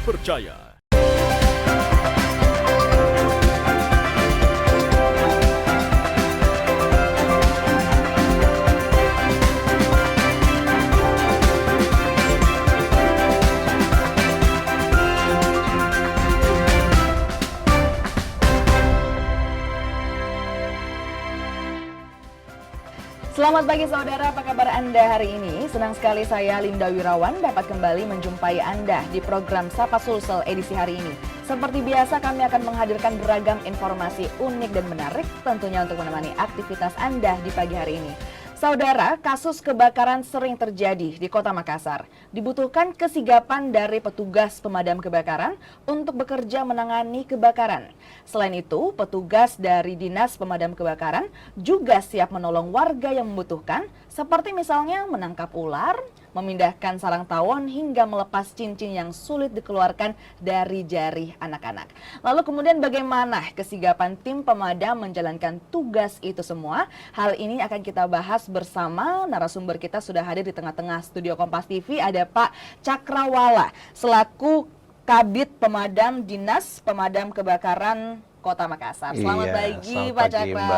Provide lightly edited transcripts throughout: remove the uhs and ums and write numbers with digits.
terpercaya. Selamat pagi saudara, apa kabar Anda hari ini? Senang sekali saya Linda Wirawan dapat kembali menjumpai Anda di program Sapa Sulsel edisi hari ini. Seperti biasa kami akan menghadirkan beragam informasi unik dan menarik tentunya untuk menemani aktivitas Anda di pagi hari ini. Saudara, kasus kebakaran sering terjadi di Kota Makassar. Dibutuhkan kesigapan dari petugas pemadam kebakaran untuk bekerja menangani kebakaran. Selain itu, petugas dari Dinas Pemadam Kebakaran juga siap menolong warga yang membutuhkan, seperti misalnya menangkap ular, memindahkan sarang tawon hingga melepas cincin yang sulit dikeluarkan dari jari anak-anak. Lalu kemudian bagaimana kesigapan tim pemadam menjalankan tugas itu semua? Hal ini akan kita bahas bersama narasumber kita sudah hadir di tengah-tengah studio Kompas TV. Ada Pak Cakrawala selaku Kabid Pemadam Dinas Pemadam Kebakaran Kota Makassar. Selamat pagi Pak Cakra.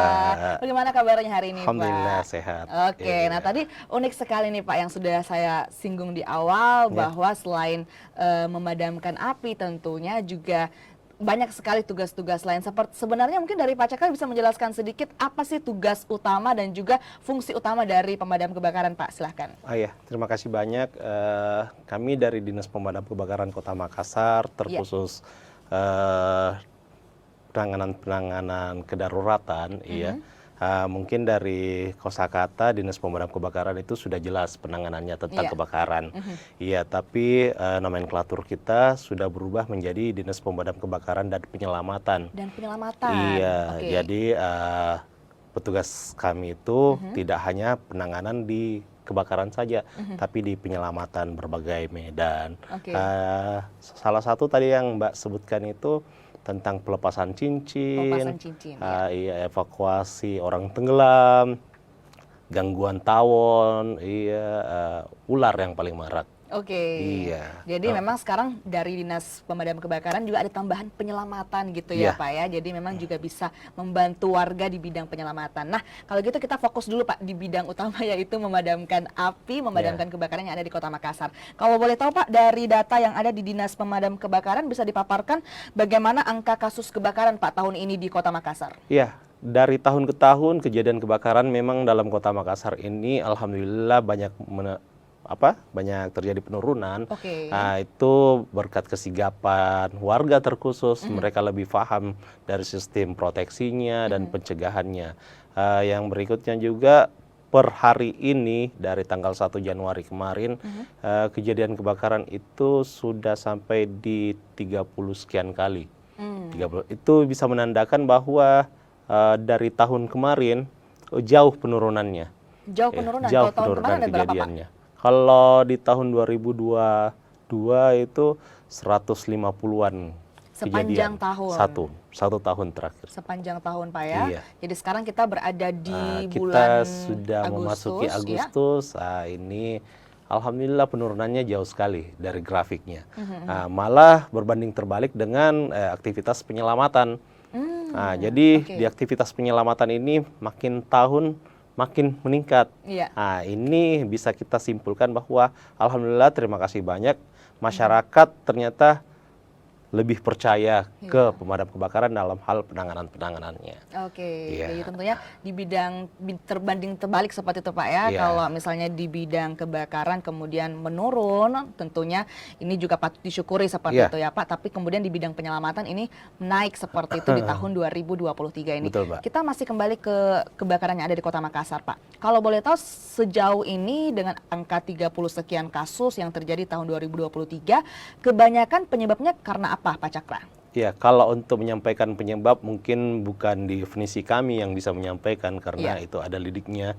Bagaimana kabarnya hari ini Pak? Alhamdulillah sehat. Oke, nah tadi unik sekali nih Pak yang sudah saya singgung di awal bahwa selain memadamkan api tentunya juga banyak sekali tugas-tugas lain. Sebenarnya mungkin dari Pak Cakra bisa menjelaskan sedikit apa sih tugas utama dan juga fungsi utama dari pemadam kebakaran Pak? Silahkan. Iya, terima kasih banyak. Kami dari Dinas Pemadam Kebakaran Kota Makassar terkhusus penanganan kedaruratan, mungkin dari kosakata Dinas Pemadam Kebakaran itu sudah jelas penanganannya tentang kebakaran. Iya, tapi nomenklatur kita sudah berubah menjadi Dinas Pemadam Kebakaran dan Penyelamatan. Dan penyelamatan. Iya, jadi petugas kami itu tidak hanya penanganan di kebakaran saja, tapi di penyelamatan berbagai medan. Salah satu tadi yang Mbak sebutkan itu tentang pelepasan cincin, evakuasi orang tenggelam, gangguan tawon, ular yang paling marak. Jadi memang sekarang dari Dinas Pemadam Kebakaran juga ada tambahan penyelamatan gitu ya Pak ya. Jadi memang juga bisa membantu warga di bidang penyelamatan. Nah kalau gitu kita fokus dulu Pak di bidang utama yaitu memadamkan api, memadamkan kebakaran yang ada di Kota Makassar. Kalau boleh tahu Pak dari data yang ada di Dinas Pemadam Kebakaran bisa dipaparkan bagaimana angka kasus kebakaran Pak tahun ini di Kota Makassar? Iya, dari tahun ke tahun kejadian kebakaran memang dalam Kota Makassar ini alhamdulillah banyak terjadi penurunan. Itu berkat kesigapan warga terkhusus, mereka lebih paham dari sistem proteksinya dan pencegahannya. Yang berikutnya juga per hari ini dari tanggal 1 Januari kemarin kejadian kebakaran itu sudah sampai di 30 sekian kali. 30. Itu bisa menandakan bahwa dari tahun kemarin jauh penurunannya. Jauh penurunan. Jauh Kalau tahun penurunan kemarin ada berapa kejadiannya. Kalau di tahun 2022 itu 150-an sepanjang kejadian. tahun. Satu tahun terakhir. Sepanjang tahun Pak ya. Iya. Jadi sekarang kita berada di kita bulan sudah Agustus, memasuki Agustus. Ini alhamdulillah penurunannya jauh sekali dari grafiknya. Malah berbanding terbalik dengan aktivitas penyelamatan. Jadi di aktivitas penyelamatan ini makin tahun makin meningkat. Nah, ini bisa kita simpulkan bahwa alhamdulillah terima kasih banyak masyarakat ternyata lebih percaya ke pemadam kebakaran dalam hal penanganannya. Jadi tentunya di bidang terbanding terbalik seperti itu Pak ya. Kalau misalnya di bidang kebakaran kemudian menurun, tentunya ini juga patut disyukuri seperti itu ya Pak. Tapi kemudian di bidang penyelamatan ini naik seperti itu di tahun 2023 ini. Betul, Pak. Kita masih kembali ke kebakaran yang ada di Kota Makassar Pak. Kalau boleh tahu sejauh ini dengan angka 30 sekian kasus yang terjadi tahun 2023, kebanyakan penyebabnya karena apa Pak Cakra? Ya, kalau untuk menyampaikan penyebab mungkin bukan definisi kami yang bisa menyampaikan karena itu ada lidiknya,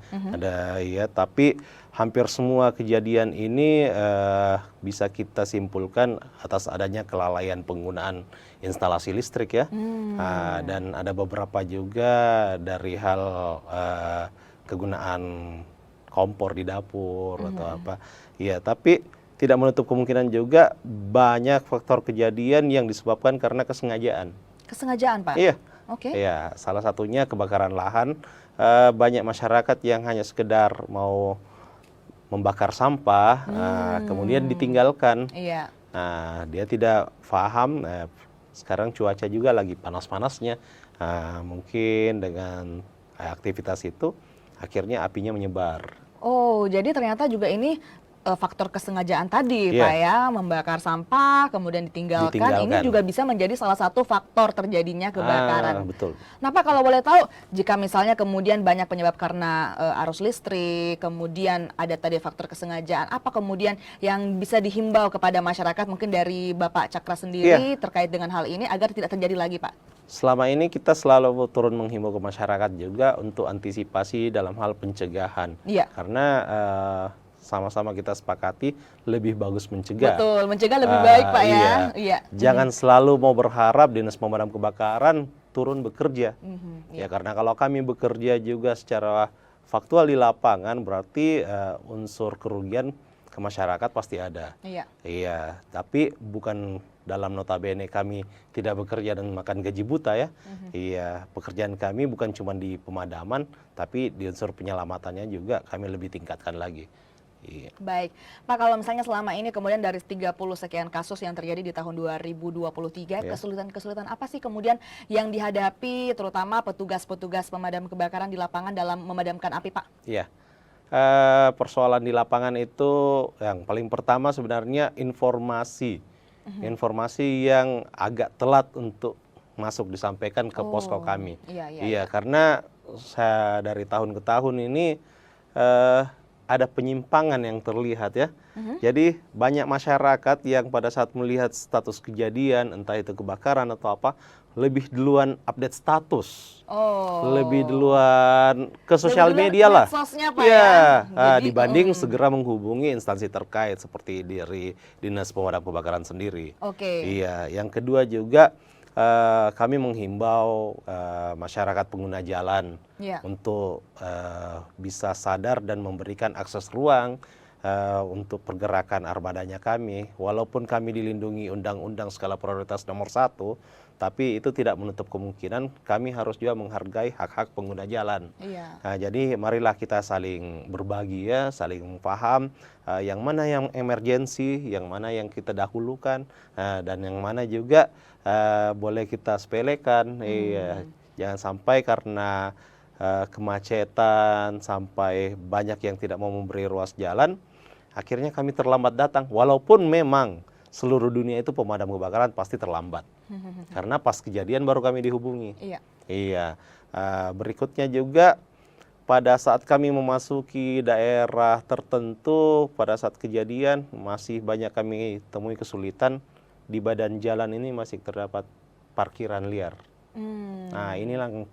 tapi hampir semua kejadian ini bisa kita simpulkan atas adanya kelalaian penggunaan instalasi listrik ya, dan ada beberapa juga dari hal kegunaan kompor di dapur atau apa. Ya, tapi tidak menutup kemungkinan juga banyak faktor kejadian yang disebabkan karena kesengajaan. Kesengajaan, Pak? Iya. Oke. Iya, salah satunya kebakaran lahan. Banyak masyarakat yang hanya sekedar mau membakar sampah, kemudian ditinggalkan. Iya. Nah, dia tidak paham. Sekarang cuaca juga lagi panas-panasnya. Mungkin dengan aktivitas itu, akhirnya apinya menyebar. Oh, jadi ternyata juga ini faktor kesengajaan tadi, Iya. Pak ya, membakar sampah, kemudian ditinggalkan. Ini juga bisa menjadi salah satu faktor terjadinya kebakaran. Betul. Nah, Pak, kalau boleh tahu, jika misalnya kemudian banyak penyebab karena arus listrik, kemudian ada tadi faktor kesengajaan, apa kemudian yang bisa dihimbau kepada masyarakat mungkin dari Bapak Cakra sendiri terkait dengan hal ini agar tidak terjadi lagi, Pak? Selama ini kita selalu turun menghimbau ke masyarakat juga untuk antisipasi dalam hal pencegahan. Iya. Karena sama-sama kita sepakati lebih bagus mencegah. Betul, mencegah lebih baik, Pak ya. Iya. Jangan selalu mau berharap Dinas Pemadam Kebakaran turun bekerja. Ya, karena kalau kami bekerja juga secara faktual di lapangan, berarti unsur kerugian ke masyarakat pasti ada. Iya. Iya, tapi bukan dalam notabene kami tidak bekerja dan makan gaji buta ya. Iya, pekerjaan kami bukan cuma di pemadaman, tapi di unsur penyelamatannya juga kami lebih tingkatkan lagi. Iya. Baik, Pak, kalau misalnya selama ini kemudian dari 30 sekian kasus yang terjadi di tahun 2023, kesulitan-kesulitan apa sih kemudian yang dihadapi terutama petugas-petugas pemadam kebakaran di lapangan dalam memadamkan api, Pak? Iya. Persoalan di lapangan itu yang paling pertama sebenarnya informasi. Informasi yang agak telat untuk masuk disampaikan ke posko kami. Iya, karena saya dari tahun ke tahun ini ada penyimpangan yang terlihat ya. Jadi banyak masyarakat yang pada saat melihat status kejadian, entah itu kebakaran atau apa, lebih duluan update status. Lebih duluan ke sosial media lah. Medsosnya, Pak, ya. Jadi, Dibanding segera menghubungi instansi terkait seperti dari Dinas Pemadam Kebakaran sendiri. Iya, yang kedua juga kami menghimbau masyarakat pengguna jalan untuk bisa sadar dan memberikan akses ruang untuk pergerakan armadanya kami. Walaupun kami dilindungi Undang-Undang Skala Prioritas Nomor 1, tapi itu tidak menutup kemungkinan kami harus juga menghargai hak-hak pengguna jalan. Nah, jadi marilah kita saling berbagi ya, saling paham yang mana yang emergensi, yang mana yang kita dahulukan, dan yang mana juga boleh kita sepelekan. Jangan sampai karena kemacetan sampai banyak yang tidak mau memberi ruas jalan, akhirnya kami terlambat datang. Walaupun memang seluruh dunia itu pemadam kebakaran pasti terlambat, karena pas kejadian baru kami dihubungi. Iya. Berikutnya juga pada saat kami memasuki daerah tertentu, pada saat kejadian masih banyak kami temui kesulitan. Di badan jalan ini masih terdapat parkiran liar. Nah, inilah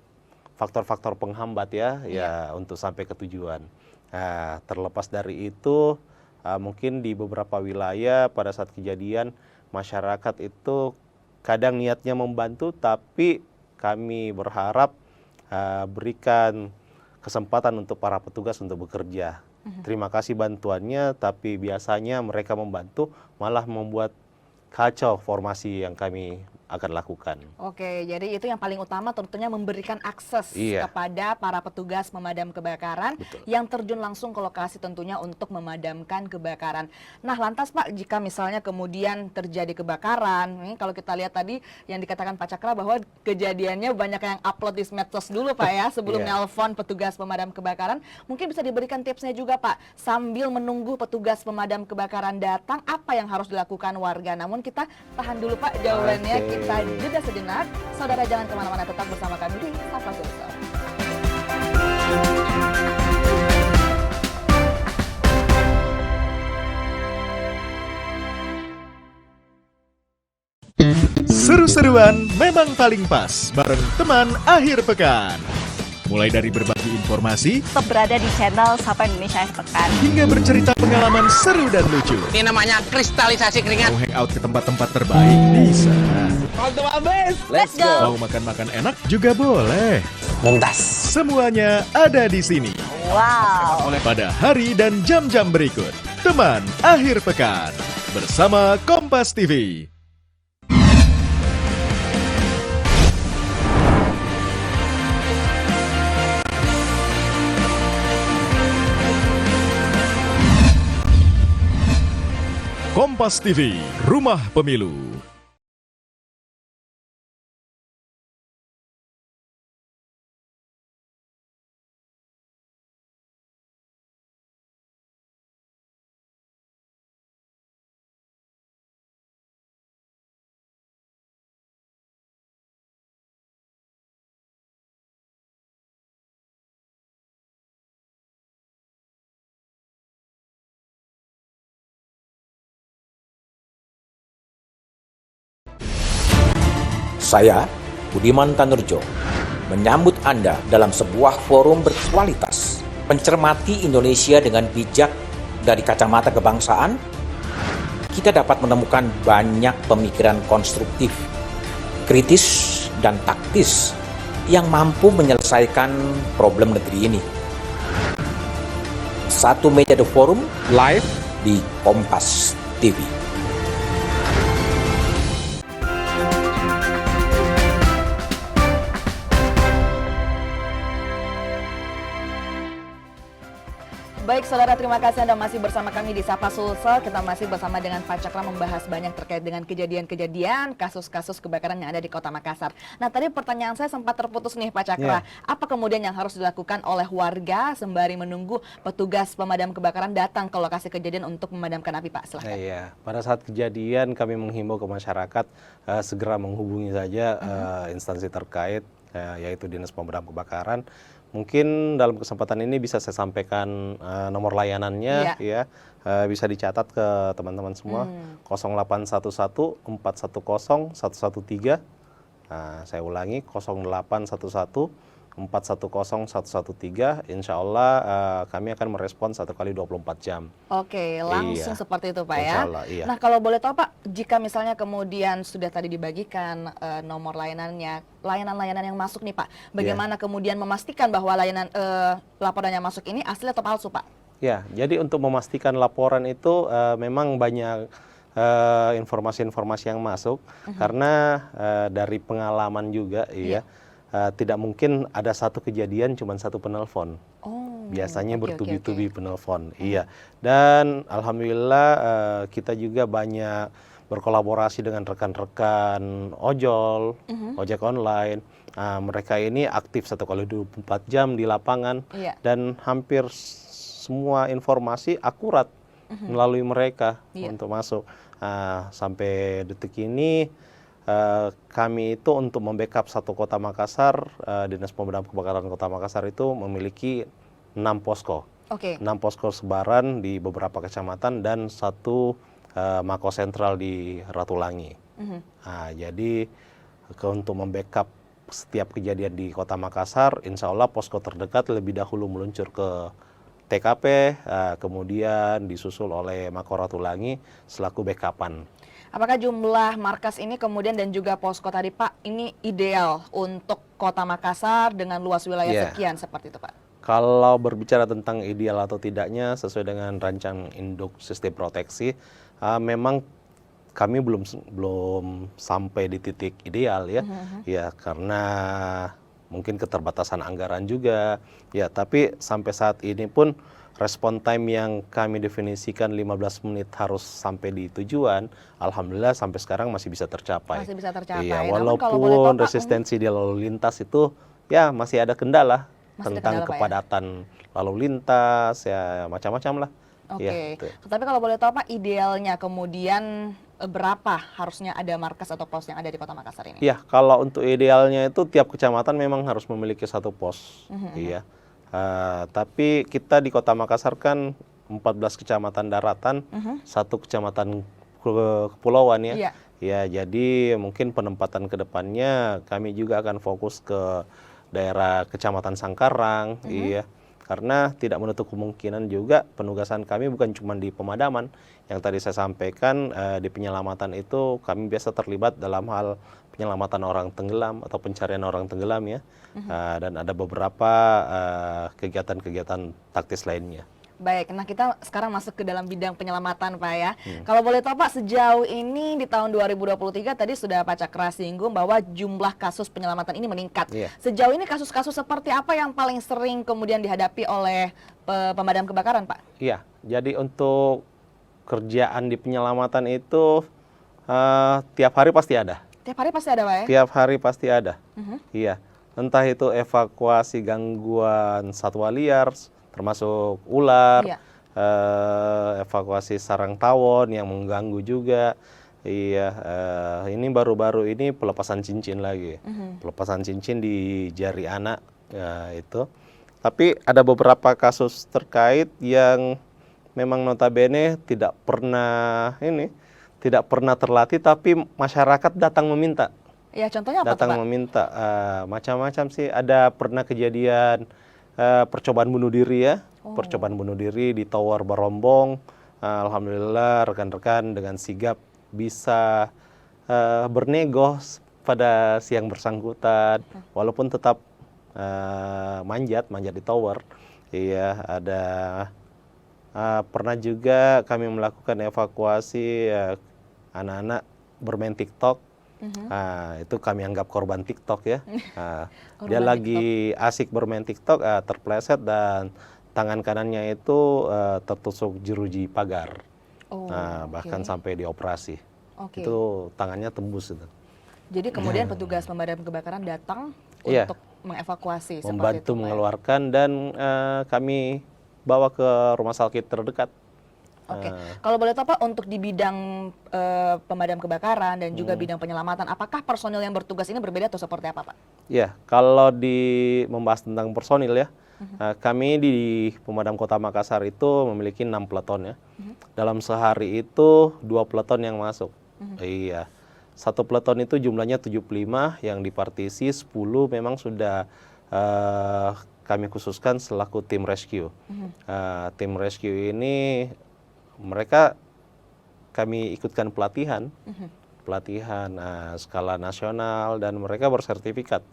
faktor-faktor penghambat ya untuk sampai ke tujuan. Nah, terlepas dari itu, mungkin di beberapa wilayah pada saat kejadian masyarakat itu kadang niatnya membantu, tapi kami berharap berikan kesempatan untuk para petugas untuk bekerja. Terima kasih bantuannya, tapi biasanya mereka membantu malah membuat kacau formasi yang kami akan lakukan. Oke, jadi itu yang paling utama tentunya memberikan akses kepada para petugas pemadam kebakaran yang terjun langsung ke lokasi tentunya untuk memadamkan kebakaran. Nah, lantas Pak, jika misalnya kemudian terjadi kebakaran, nih kalau kita lihat tadi yang dikatakan Pak Cakra bahwa kejadiannya banyak yang upload di medsos dulu Pak ya, sebelum nelpon petugas pemadam kebakaran, mungkin bisa diberikan tipsnya juga Pak, sambil menunggu petugas pemadam kebakaran datang, apa yang harus dilakukan warga. Namun kita tahan dulu Pak jawabannya. Kita jeda sejenak, saudara jangan kemana-mana, tetap bersama kami di Sapa Sosial. Seru-seruan memang paling pas bareng teman akhir pekan. Mulai dari berbagi informasi, tetap berada di channel Sapa Indonesia Akhir Pekan, hingga bercerita pengalaman seru dan lucu. Ini namanya kristalisasi keringat. Mau hangout ke tempat-tempat terbaik bisa. Waktu habis. Let's go. Mau makan-makan enak juga boleh. Mumtaz. Semuanya ada di sini. Wow. Pada hari dan jam-jam berikut, teman akhir pekan. bersama Kompas TV. Kompas TV, Rumah Pemilu. Saya, Budiman Tanurjo, menyambut Anda dalam sebuah forum berkualitas, mencermati Indonesia dengan bijak dari kacamata kebangsaan. Kita dapat menemukan banyak pemikiran konstruktif, kritis, dan taktis yang mampu menyelesaikan problem negeri ini. Satu meja The Forum live di Kompas TV. Baik saudara, terima kasih Anda masih bersama kami di Sapa Sulsel. Kita masih bersama dengan Pak Cakra membahas banyak terkait dengan kejadian-kejadian, kasus-kasus kebakaran yang ada di Kota Makassar. Nah tadi pertanyaan saya sempat terputus nih Pak Cakra. Apa kemudian yang harus dilakukan oleh warga sembari menunggu petugas pemadam kebakaran datang ke lokasi kejadian untuk memadamkan api, Pak? Silahkan. Iya, pada saat kejadian kami menghimbau ke masyarakat segera menghubungi saja instansi terkait, yaitu Dinas Pemadam Kebakaran. Mungkin dalam kesempatan ini bisa saya sampaikan nomor layanannya, ya bisa dicatat ke teman-teman semua. 0811 410 113. Saya ulangi 0811 410 113. Insya Allah kami akan merespon 1 kali 24 jam. Oke, langsung seperti itu Pak ya. Insya Allah, iya. Nah kalau boleh tahu Pak, jika misalnya kemudian sudah tadi dibagikan nomor layanannya, layanan-layanan yang masuk nih Pak, bagaimana kemudian memastikan bahwa layanan laporan yang masuk ini asli atau palsu Pak? Ya, jadi untuk memastikan laporan itu memang banyak informasi-informasi yang masuk, karena dari pengalaman juga, tidak mungkin ada satu kejadian cuma satu penelpon. Biasanya bertubi-tubi penelpon. Iya. Dan alhamdulillah kita juga banyak berkolaborasi dengan rekan-rekan ojol, ojek online. Mereka ini aktif 1 kali 24 jam di lapangan, dan hampir semua informasi akurat melalui mereka untuk masuk. Sampai detik ini kami itu untuk membackup satu Kota Makassar, Dinas Pemadam Kebakaran Kota Makassar itu memiliki 6 posko. 6 posko sebaran di beberapa kecamatan dan 1 mako sentral di Ratulangi. Jadi untuk membackup setiap kejadian di Kota Makassar, insya Allah posko terdekat lebih dahulu meluncur ke TKP, kemudian disusul oleh Mako Ratulangi selaku backupan. Apakah jumlah markas ini kemudian dan juga posko tadi Pak, ini ideal untuk Kota Makassar dengan luas wilayah sekian seperti itu Pak? Kalau berbicara tentang ideal atau tidaknya sesuai dengan rancangan induk sistem proteksi, memang kami belum sampai di titik ideal ya, ya karena mungkin keterbatasan anggaran juga, ya tapi sampai saat ini pun respon time yang kami definisikan 15 menit harus sampai di tujuan, alhamdulillah sampai sekarang masih bisa tercapai. Masih bisa tercapai. Iya, walaupun resistensi di lalu lintas itu ya masih ada kendala tentang kepadatan lalu lintas, ya macam-macam lah. Oke. Ya, tapi kalau boleh tahu Pak, idealnya kemudian berapa harusnya ada markas atau pos yang ada di Kota Makassar ini? Ya, kalau untuk idealnya itu tiap kecamatan memang harus memiliki 1 pos. Iya. Tapi kita di Kota Makassar kan 14 kecamatan daratan, 1 kecamatan kepulauan ya. Ya, jadi mungkin penempatan ke depannya kami juga akan fokus ke daerah Kecamatan Sangkarang, iya. Karena tidak menutup kemungkinan juga penugasan kami bukan cuma di pemadaman. Yang tadi saya sampaikan di penyelamatan itu kami biasa terlibat dalam hal penyelamatan orang tenggelam atau pencarian orang tenggelam ya. Dan ada beberapa kegiatan-kegiatan taktis lainnya. Baik, nah kita sekarang masuk ke dalam bidang penyelamatan Pak ya. Kalau boleh tahu Pak, sejauh ini di tahun 2023 tadi sudah Pak Cakra singgung bahwa jumlah kasus penyelamatan ini meningkat. Iya. Sejauh ini kasus-kasus seperti apa yang paling sering kemudian dihadapi oleh pemadam kebakaran Pak? Iya, jadi untuk kerjaan di penyelamatan itu tiap hari pasti ada. Tiap hari pasti ada Pak ya? Tiap hari pasti ada. Iya, entah itu evakuasi gangguan satwa liar, termasuk ular, Iya. evakuasi sarang tawon yang mengganggu juga. Iya, ini baru-baru ini pelepasan cincin lagi, pelepasan cincin di jari anak itu. Tapi ada beberapa kasus terkait yang memang notabene tidak pernah terlatih, tapi masyarakat datang meminta. Ya, contohnya apa tuh Datang Pak? meminta macam-macam sih. Ada pernah kejadian percobaan bunuh diri ya, percobaan bunuh diri di Tower Barombong. Alhamdulillah rekan-rekan dengan sigap bisa bernego pada si yang bersangkutan, walaupun tetap manjat di tower. Iya, ada pernah juga kami melakukan evakuasi anak-anak bermain TikTok. Itu kami anggap korban TikTok ya. Dia lagi asik bermain TikTok, terpleset dan tangan kanannya itu tertusuk jeruji pagar. Bahkan sampai dioperasi. Itu tangannya tembus itu. Jadi kemudian petugas pemadam kebakaran datang Iya. untuk mengevakuasi seperti Membantu itu, Pak ya? mengeluarkan dan kami bawa ke rumah sakit terdekat. Oke, kalau boleh tahu Pak, untuk di bidang pemadam kebakaran dan juga bidang penyelamatan, apakah personil yang bertugas ini berbeda atau seperti apa Pak? Ya, kalau membahas tentang personil ya, kami di Pemadam Kota Makassar itu memiliki 6 peleton ya. Dalam sehari itu 2 peleton yang masuk. Iya, 1 peleton itu jumlahnya 75, yang dipartisi 10 memang sudah kami khususkan selaku tim rescue. Tim rescue ini mereka kami ikutkan pelatihan skala nasional dan mereka bersertifikat.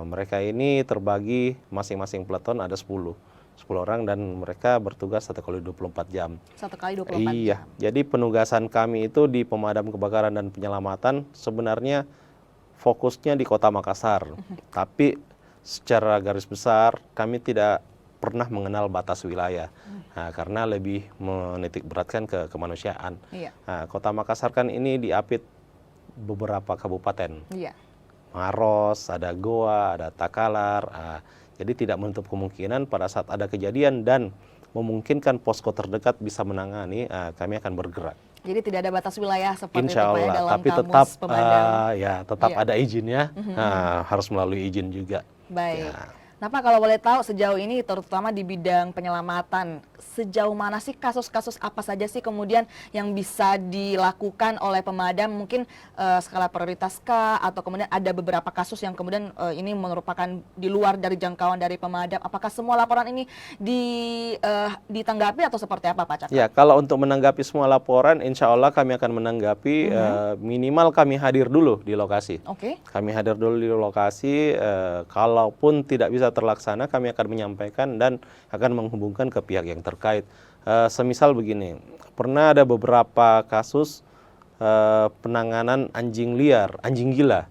Mereka ini terbagi masing-masing peleton ada 10 orang dan mereka bertugas 1 kali 24 jam. 1 kali 24 Iya, jam. jadi penugasan kami itu di pemadam kebakaran dan penyelamatan sebenarnya fokusnya di Kota Makassar. Tapi secara garis besar kami tidak pernah mengenal batas wilayah, karena lebih menitik beratkan ke kemanusiaan. Iya. Kota Makassar kan ini diapit beberapa kabupaten, Iya. Maros, ada Goa, ada Takalar. Jadi tidak menutup kemungkinan pada saat ada kejadian dan memungkinkan posko terdekat bisa menangani, kami akan bergerak. Jadi tidak ada batas wilayah seperti Insya itu Pak ya, Allah, dalam tapi kamus tetap pemadam. tetap Iya. ada izinnya, harus melalui izin juga. Baik. Ya. Nah Pak, kalau boleh tahu sejauh ini terutama di bidang penyelamatan, sejauh mana sih kasus-kasus apa saja sih kemudian yang bisa dilakukan oleh pemadam, mungkin skala prioritas kah, atau kemudian ada beberapa kasus yang kemudian ini merupakan di luar dari jangkauan dari pemadam, apakah semua laporan ini ditanggapi atau seperti apa Pak Cakra? Ya, kalau untuk menanggapi semua laporan, insya Allah kami akan menanggapi, minimal kami hadir dulu di lokasi. Oke. Kami hadir dulu di lokasi, kalaupun tidak bisa terlaksana, kami akan menyampaikan dan akan menghubungkan ke pihak yang terkait. Semisal begini, pernah ada beberapa kasus penanganan anjing liar, anjing gila.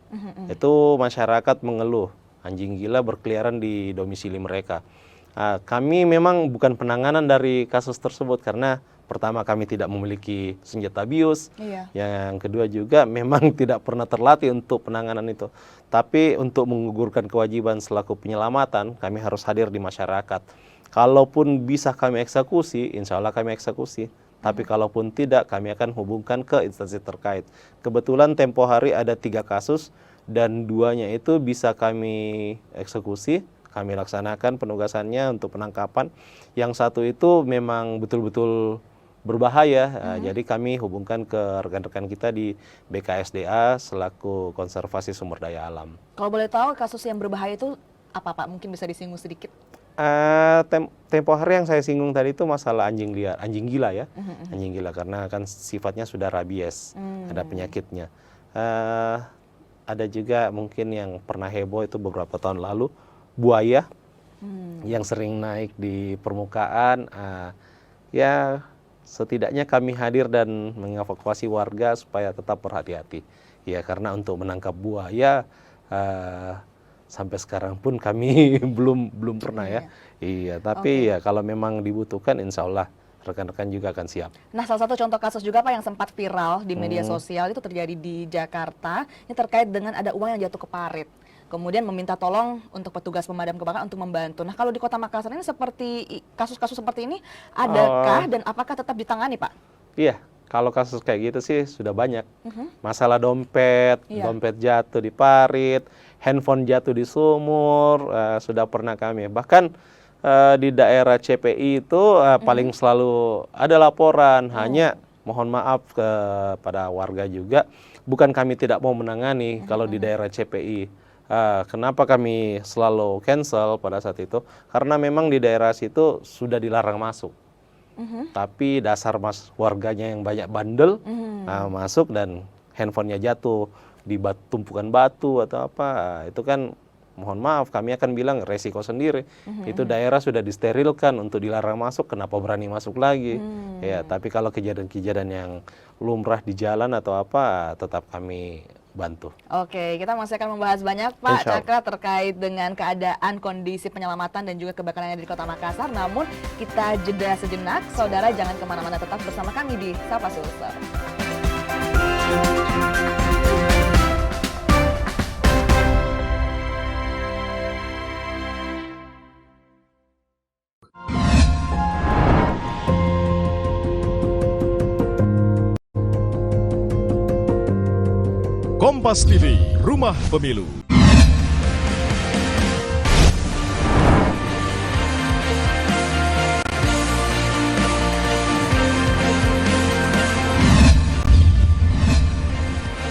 Itu masyarakat mengeluh, anjing gila berkeliaran di domisili mereka. Kami memang bukan penanganan dari kasus tersebut karena pertama kami tidak memiliki senjata bius, Iya. yang kedua juga memang tidak pernah terlatih untuk penanganan itu. Tapi untuk menggugurkan kewajiban selaku penyelamatan, kami harus hadir di masyarakat. Kalaupun bisa kami eksekusi, insya Allah kami eksekusi. Tapi kalaupun tidak, kami akan hubungkan ke instansi terkait. Kebetulan tempo hari ada 3 kasus dan 2-nya itu bisa kami eksekusi. Kami laksanakan penugasannya untuk penangkapan. Yang 1 itu memang betul-betul berbahaya. Jadi kami hubungkan ke rekan-rekan kita di BKSDA selaku konservasi sumber daya alam. Kalau boleh tahu kasus yang berbahaya itu apa Pak? Mungkin bisa disinggung sedikit. Tempo hari yang saya singgung tadi itu masalah anjing liar, anjing gila ya, anjing gila karena kan sifatnya sudah rabies, ada penyakitnya. Ada juga mungkin yang pernah heboh itu beberapa tahun lalu, buaya yang sering naik di permukaan. Ya setidaknya kami hadir dan mengevakuasi warga supaya tetap berhati-hati. Ya karena untuk menangkap buaya sampai sekarang pun kami belum pernah ya. Iya, tapi ya kalau memang dibutuhkan insya Allah rekan-rekan juga akan siap. Nah, salah satu contoh kasus juga Pak yang sempat viral di media sosial itu terjadi di Jakarta. Ini terkait dengan ada uang yang jatuh ke parit. Kemudian meminta tolong untuk petugas pemadam kebakaran untuk membantu. Nah, kalau di Kota Makassar ini seperti kasus-kasus seperti ini adakah dan apakah tetap ditangani, Pak? Iya, kalau kasus kayak gitu sih sudah banyak. Masalah dompet, dompet jatuh di parit, handphone jatuh di sumur, sudah pernah kami. Bahkan di daerah CPI itu paling selalu ada laporan, hanya mohon maaf kepada warga juga, bukan kami tidak mau menangani kalau di daerah CPI. Kenapa kami selalu cancel pada saat itu? Karena memang di daerah situ sudah dilarang masuk. Tapi dasar warganya yang banyak bandel masuk dan handphonenya jatuh di tumpukan batu atau apa, itu kan mohon maaf kami akan bilang resiko sendiri. Itu daerah sudah disterilkan untuk dilarang masuk, kenapa berani masuk lagi? Ya, tapi kalau kejadian-kejadian yang lumrah di jalan atau apa tetap kami bantu. Oke, kita masih akan membahas banyak Pak Cakra terkait dengan keadaan kondisi penyelamatan dan juga kebakaran yang ada di Kota Makassar. Namun kita jeda sejenak, saudara jangan kemana-mana, tetap bersama kami di Sapa Sulsel. Kompas TV, Rumah Pemilu.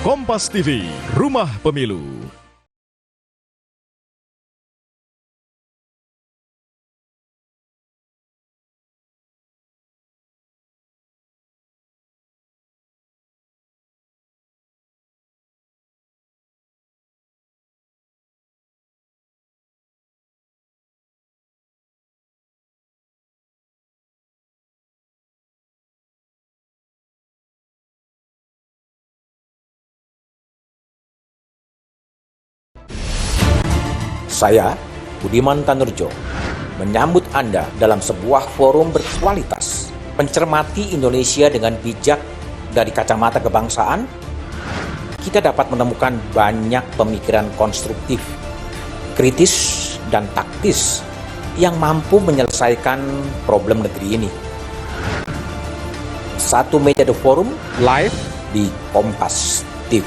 Kompas TV, Rumah Pemilu. Saya, Budiman Tanurjo, menyambut Anda dalam sebuah forum berkualitas, mencermati Indonesia dengan bijak dari kacamata kebangsaan. Kita dapat menemukan banyak pemikiran konstruktif, kritis, dan taktis yang mampu menyelesaikan problem negeri ini. Satu meja The Forum live di Kompas TV.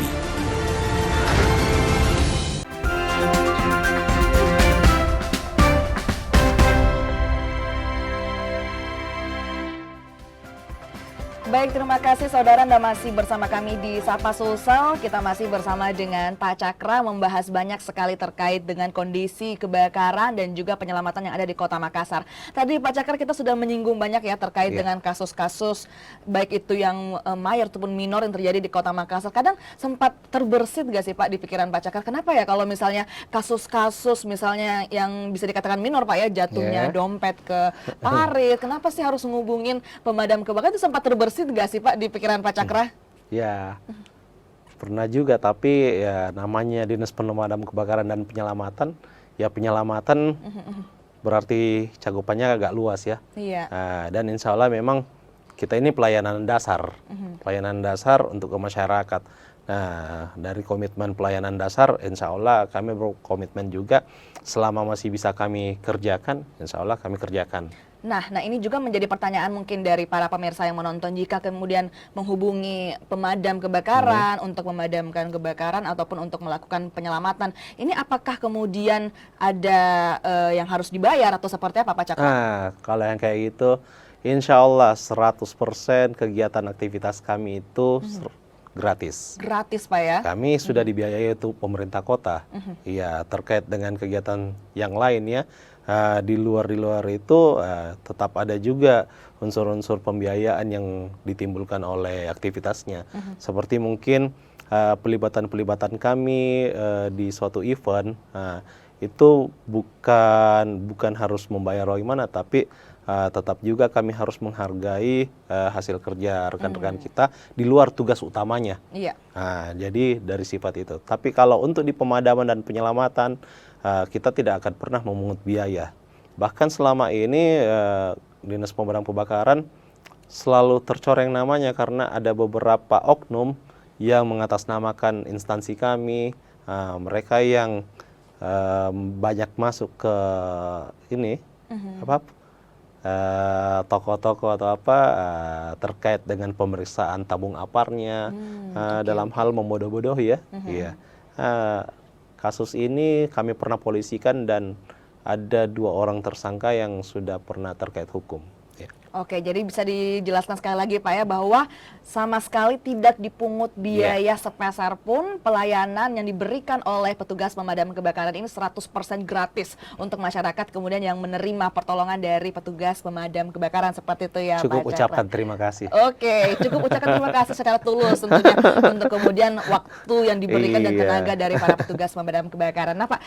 Baik, terima kasih saudara, Anda masih bersama kami di Sapa Sulsel. Kita masih bersama dengan Pak Cakra membahas banyak sekali terkait dengan kondisi kebakaran dan juga penyelamatan yang ada di Kota Makassar. Tadi Pak Cakra kita sudah menyinggung banyak ya terkait dengan kasus-kasus baik itu yang mayor ataupun minor yang terjadi di Kota Makassar. Kadang sempat terbersit gak sih Pak di pikiran Pak Cakra, kenapa ya kalau misalnya kasus-kasus misalnya yang bisa dikatakan minor Pak ya, jatuhnya dompet ke parit, kenapa sih harus ngubungin pemadam kebakaran? Itu sempat terbersit nggak sih Pak di pikiran Pak Cakra? Ya, pernah juga, tapi ya namanya Dinas Pemadam Kebakaran dan Penyelamatan, ya penyelamatan berarti cakupannya agak luas ya. Iya. Dan insya Allah memang kita ini pelayanan dasar, pelayanan dasar untuk ke masyarakat. Nah, dari komitmen pelayanan dasar, insya Allah kami berkomitmen juga selama masih bisa kami kerjakan, insya Allah kami kerjakan. Nah ini juga menjadi pertanyaan mungkin dari para pemirsa yang menonton, jika kemudian menghubungi pemadam kebakaran untuk memadamkan kebakaran ataupun untuk melakukan penyelamatan, ini apakah kemudian ada yang harus dibayar atau seperti apa Pak Cakra? Nah, kalau yang kayak gitu, insya Allah 100% kegiatan aktivitas kami itu gratis. Gratis Pak ya? Kami sudah dibiayai itu pemerintah kota. Iya, terkait dengan kegiatan yang lain ya. Di luar itu tetap ada juga unsur-unsur pembiayaan yang ditimbulkan oleh aktivitasnya. Seperti mungkin pelibatan kami di suatu event, itu bukan harus membayar bagaimana, tapi tetap juga kami harus menghargai hasil kerja rekan-rekan kita di luar tugas utamanya. Iya. Nah, jadi dari sifat itu. Tapi kalau untuk di pemadaman dan penyelamatan, kita tidak akan pernah memungut biaya. Bahkan selama ini Dinas Pemadam Kebakaran selalu tercoreng namanya karena ada beberapa oknum yang mengatasnamakan instansi kami, mereka yang banyak masuk ke ini toko-toko atau apa terkait dengan pemeriksaan tabung aparnya dalam hal membodoh-bodohi ya. Iya. Kasus ini kami pernah polisikan dan ada 2 orang tersangka yang sudah pernah terkait hukum. Ya. Oke, jadi bisa dijelaskan sekali lagi Pak ya bahwa sama sekali tidak dipungut biaya sepeser pun, pelayanan yang diberikan oleh petugas pemadam kebakaran ini 100% gratis untuk masyarakat kemudian yang menerima pertolongan dari petugas pemadam kebakaran seperti itu ya Cukup Pak ucapkan Cakra. terima kasih. Oke, cukup ucapkan terima kasih secara tulus tentunya untuk kemudian waktu yang diberikan dan Iya. tenaga dari para petugas pemadam kebakaran. Nah Pak,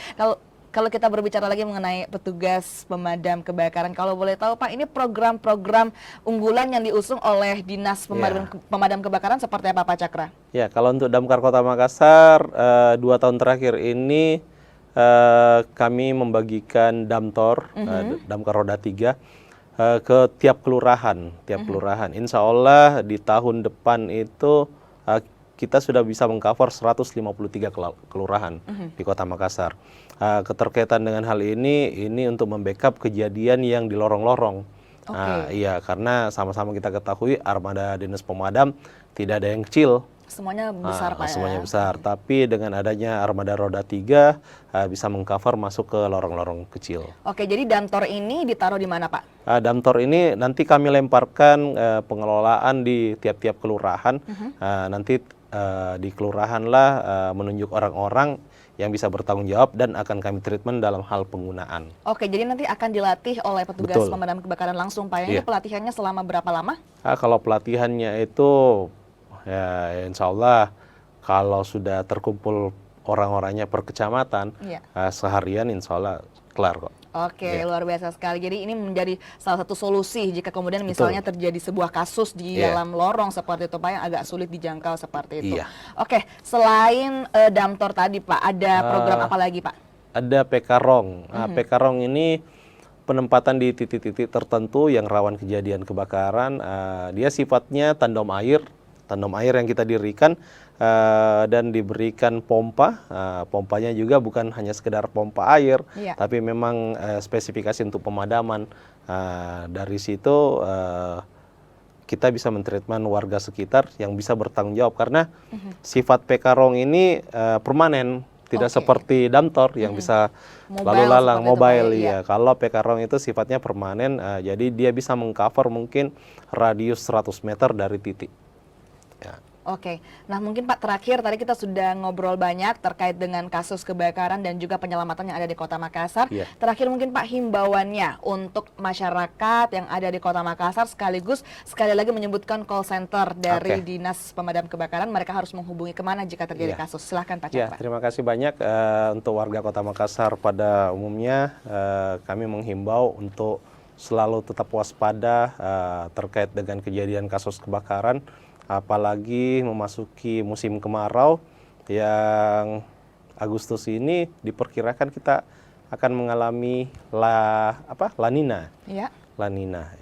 kalau kita berbicara lagi mengenai petugas pemadam kebakaran, kalau boleh tahu Pak, ini program-program unggulan yang diusung oleh Dinas Pemadam Kebakaran seperti apa Pak Cakra? Ya, kalau untuk Damkar Kota Makassar 2 tahun terakhir ini kami membagikan damtor, damkar roda 3 ke tiap kelurahan, Insya Allah di tahun depan itu kita sudah bisa mengcover 153 kelurahan di Kota Makassar. Keterkaitan dengan hal ini untuk membackup kejadian yang di lorong-lorong. Iya, karena sama-sama kita ketahui armada Dinas Pemadam tidak ada yang kecil. Semuanya besar Pak Semuanya ya? besar, tapi dengan adanya armada roda 3 bisa mengcover masuk ke lorong-lorong kecil. Oke, jadi damtor ini ditaruh di mana Pak? Damtor ini nanti kami lemparkan pengelolaan di tiap-tiap kelurahan. Nanti di kelurahan lah menunjuk orang-orang yang bisa bertanggung jawab dan akan kami treatment dalam hal penggunaan. Oke, jadi nanti akan dilatih oleh petugas Betul. pemadam kebakaran langsung Pak. Ini pelatihannya selama berapa lama? Kalau pelatihannya itu ya insya Allah kalau sudah terkumpul orang-orangnya per kecamatan, seharian insya Allah kelar kok. Oke, luar biasa sekali. Jadi ini menjadi salah satu solusi jika kemudian misalnya terjadi sebuah kasus di dalam lorong seperti itu Pak yang agak sulit dijangkau seperti itu. Oke, selain damtor tadi Pak, ada program apa lagi Pak? Ada Pekarong. Pekarong ini penempatan di titik-titik tertentu yang rawan kejadian kebakaran. Dia sifatnya tandem air yang kita dirikan dan diberikan pompa. Pompanya juga bukan hanya sekedar pompa air, tapi memang spesifikasi untuk pemadaman. Dari situ kita bisa mentreatment warga sekitar yang bisa bertanggung jawab karena sifat Pekarong ini permanen, tidak seperti damtor yang bisa lalu lalang mobile. Kalau Pekarong itu sifatnya permanen, jadi dia bisa mengcover mungkin radius 100 meter dari titik. Oke, nah mungkin Pak terakhir tadi kita sudah ngobrol banyak terkait dengan kasus kebakaran dan juga penyelamatan yang ada di Kota Makassar. Terakhir mungkin Pak himbauannya untuk masyarakat yang ada di Kota Makassar sekaligus sekali lagi menyebutkan call center dari Dinas Pemadam Kebakaran, mereka harus menghubungi kemana jika terjadi kasus. Silahkan Pak Cakra. Terima kasih banyak untuk warga Kota Makassar pada umumnya. Kami menghimbau untuk selalu tetap waspada terkait dengan kejadian kasus kebakaran. Apalagi memasuki musim kemarau yang Agustus ini diperkirakan kita akan mengalami La Nina. La Nina.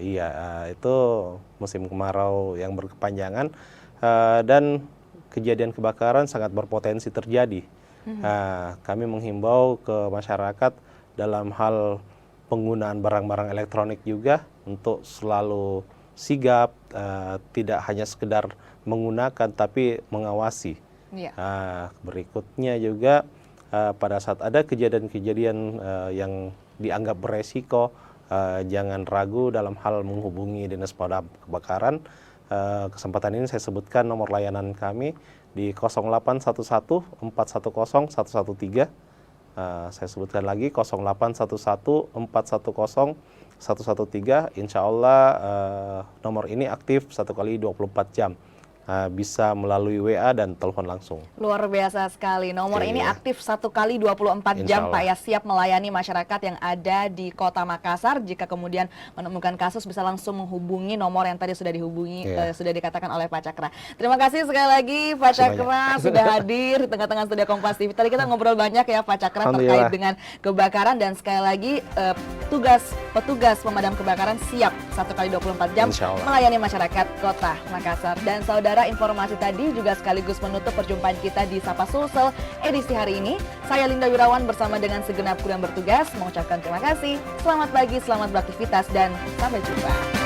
Itu musim kemarau yang berkepanjangan dan kejadian kebakaran sangat berpotensi terjadi. Kami menghimbau ke masyarakat dalam hal penggunaan barang-barang elektronik juga untuk selalu sigap, tidak hanya sekedar menggunakan tapi mengawasi. Berikutnya juga pada saat ada kejadian-kejadian yang dianggap beresiko, jangan ragu dalam hal menghubungi Dinas Pemadam Kebakaran. Kesempatan ini saya sebutkan nomor layanan kami di 0811 410 113. Saya sebutkan lagi 0811 410 113. Insya Allah nomor ini aktif 1 kali 24 jam. bisa melalui WA dan telepon langsung. Luar biasa sekali. Nomor Oke, ini ya. aktif 1 kali 24 Insya jam Allah. Pak ya, siap melayani masyarakat yang ada di Kota Makassar. Jika kemudian menemukan kasus bisa langsung menghubungi nomor yang tadi sudah dihubungi, Iya. sudah dikatakan oleh Pak Cakra. Terima kasih sekali lagi Pak Terima Cakra sudah hadir di tengah-tengah studio Kompas TV. Tadi kita ngobrol banyak ya Pak Cakra terkait Alhamdulillah. dengan kebakaran, dan sekali lagi petugas pemadam kebakaran siap 1 kali 24 jam Insya Allah. melayani masyarakat Kota Makassar. Dan saudara, informasi tadi juga sekaligus menutup perjumpaan kita di Sapa Sulsel edisi hari ini. Saya Linda Wirawan bersama dengan segenap kru yang bertugas mengucapkan terima kasih. Selamat pagi, selamat beraktivitas, dan sampai jumpa.